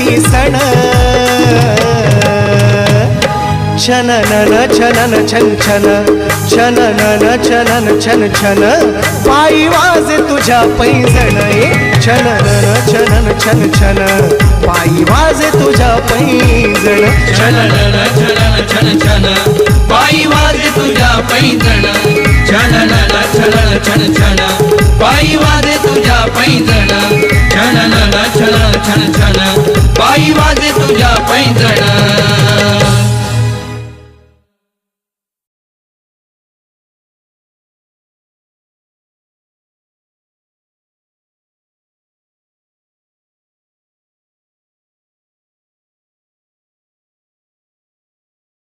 करी सण छननन छनन छन छन छननन छनन छन छन पायी वाजे तुझ्या पैंजण छननन छनन छन छन पायी वाजे तुझ्या पैंजण छननन छनन छन छन पायी वाजे तुझ्या पैंजण छननन छनन छन छन पायी वाजे तुझ्या पैंजण छननन छनन छन छन पायी वाजे तुझ्या पैंजण